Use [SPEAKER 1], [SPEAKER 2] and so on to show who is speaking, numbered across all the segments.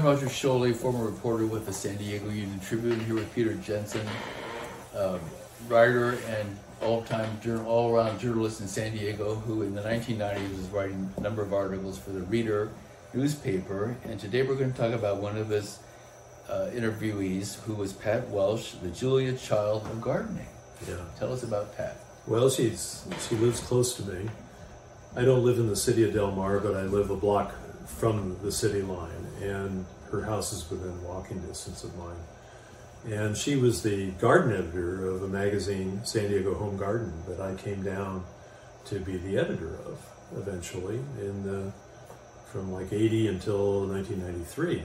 [SPEAKER 1] I'm Roger Scholey, former reporter with the San Diego Union Tribune, here with Peter Jensen, writer and all-around journalist in San Diego, who in the 1990s was writing a number of articles for the Reader newspaper. And today we're going to talk about one of his interviewees, who was Pat Welsh, the Julia Child of gardening.
[SPEAKER 2] Yeah.
[SPEAKER 1] Tell us about Pat.
[SPEAKER 2] Well, she lives close to me. I don't live in the city of Del Mar, but I live a block from the city line, and her house is within walking distance of mine. And she was the garden editor of a magazine, San Diego Home Garden, that I came down to be the editor of eventually from like 80 until 1993.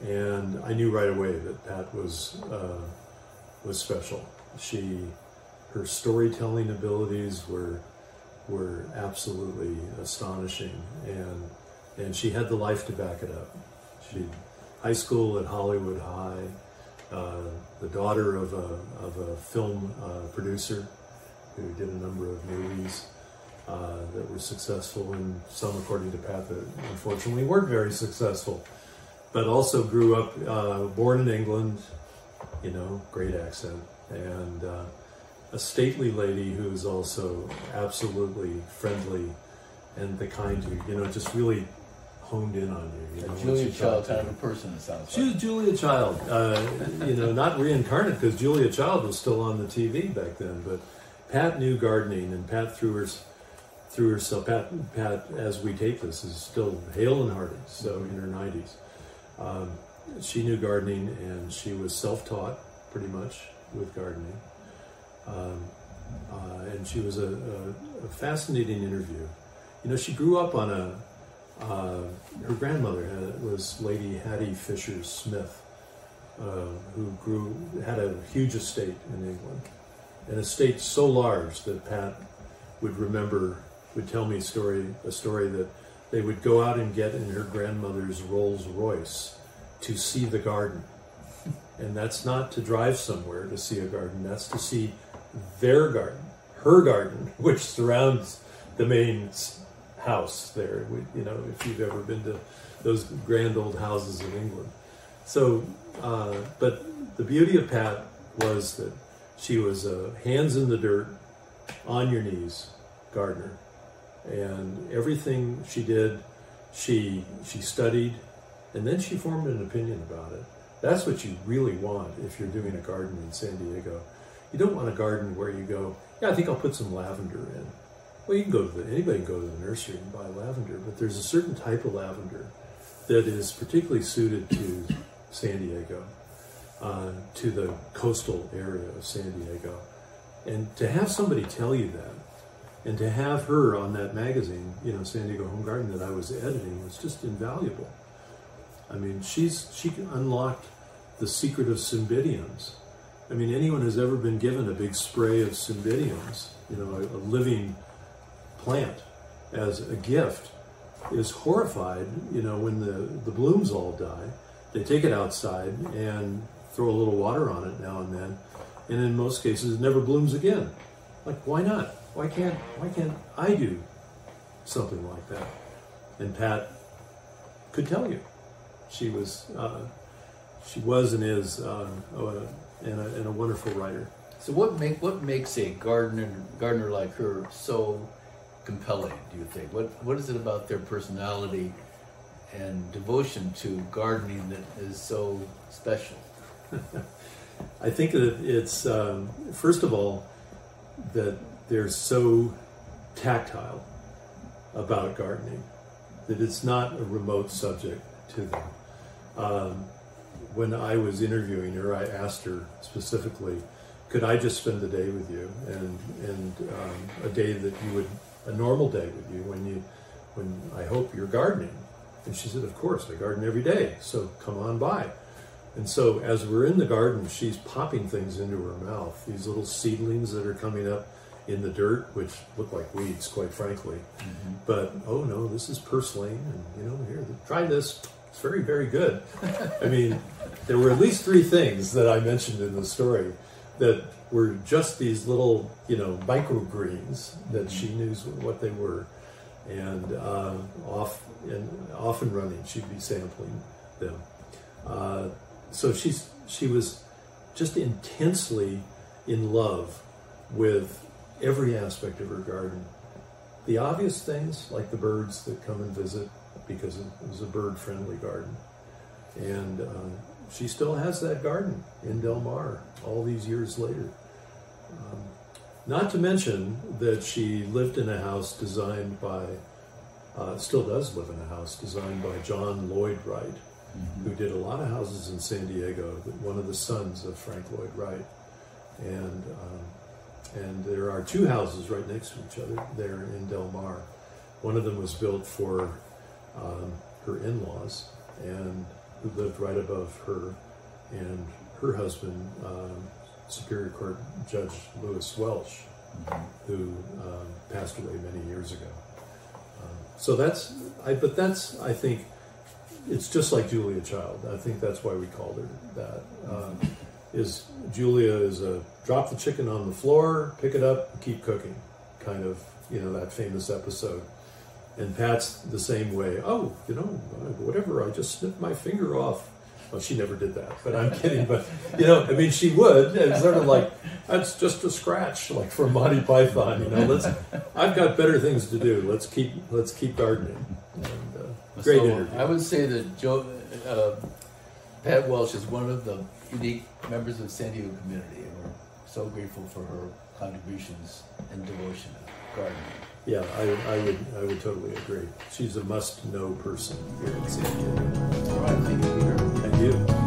[SPEAKER 2] And I knew right away that Pat was special. Her storytelling abilities were absolutely astonishing, and she had the life to back it up. She high school at Hollywood High, the daughter of a film producer who did a number of movies that were successful, and some, according to Pat, that unfortunately weren't very successful. But also grew up, born in England, great accent, and a stately lady who's also absolutely friendly and the kind who, just really honed in on you.
[SPEAKER 1] A Julia Child kind of a person, it sounds like.
[SPEAKER 2] She was Julia Child, not reincarnate, because Julia Child was still on the TV back then, but Pat knew gardening, and Pat threw herself, Pat, as we tape this, is still hale and hearty, so in her 90s. She knew gardening, and she was self-taught pretty much with gardening. And she was a fascinating interview. She grew up on her grandmother was Lady Hattie Fisher Smith, who had a huge estate in England, an estate so large that Pat would tell me a story that they would go out and get in her grandmother's Rolls Royce to see the garden. And that's not to drive somewhere to see a garden, that's to see their garden, her garden, which surrounds the main house there, if you've ever been to those grand old houses in England. So, but the beauty of Pat was that she was a hands in the dirt, on your knees gardener. And everything she did, she studied, and then she formed an opinion about it. That's what you really want if you're doing a garden in San Diego. You don't want a garden where you go, I think I'll put some lavender in. Well, anybody can go to the nursery and buy lavender, but there's a certain type of lavender that is particularly suited to San Diego, to the coastal area of San Diego. And to have somebody tell you that, and to have her on that magazine, San Diego Home Garden that I was editing, was just invaluable. I mean, she unlocked the secret of cymbidiums. I mean, anyone who's ever been given a big spray of cymbidiums, a living plant, as a gift, is horrified, when the blooms all die. They take it outside and throw a little water on it now and then, and in most cases it never blooms again. Like, why not? Why can't I do something like that? And Pat could tell you. She was and is and a wonderful writer.
[SPEAKER 1] So what makes a gardener like her so compelling, do you think? What is it about their personality and devotion to gardening that is so special?
[SPEAKER 2] I think that it's, first of all, that they're so tactile about gardening, that it's not a remote subject to them. When I was interviewing her, I asked her specifically, could I just spend the day with you, and a day that you would, a normal day with you, when I hope you're gardening? And she said, of course, I garden every day, so come on by. And so as we're in the garden, she's popping things into her mouth, these little seedlings that are coming up in the dirt, which look like weeds, quite frankly. Mm-hmm. But, oh no, this is purslane, and here, try this. It's very, very good. I mean, there were at least 3 things that I mentioned in the story that were just these little, microgreens that she knew what they were. And off and running, she'd be sampling them. So she was just intensely in love with every aspect of her garden. The obvious things, like the birds that come and visit, because it was a bird-friendly garden. And she still has that garden in Del Mar all these years later. Not to mention that she lived in a house designed by, still does live in a house designed by Frank Lloyd Wright, who did a lot of houses in San Diego, one of the sons of Frank Lloyd Wright. And there are two houses right next to each other there in Del Mar. One of them was built for her in-laws, and who lived right above her, and her husband, Superior Court Judge Lewis Welsh, who passed away many years ago. So I think, it's just like Julia Child. I think that's why we called her that. Julia is a drop the chicken on the floor, pick it up, keep cooking, kind of, that famous episode. And Pat's the same way. Oh, whatever, I just snipped my finger off. Well, she never did that, but I'm kidding. But, she would. It's sort of like, that's just a scratch, like from Monty Python, I've got better things to do. Let's keep gardening. And, great interview.
[SPEAKER 1] I would say that Pat Welsh is one of the unique members of the San Diego community, and we're so grateful for her contributions and devotion to gardening.
[SPEAKER 2] Yeah, I would totally agree. She's a must-know person here in San Diego.
[SPEAKER 1] All right, thank you, Peter.
[SPEAKER 2] Thank you.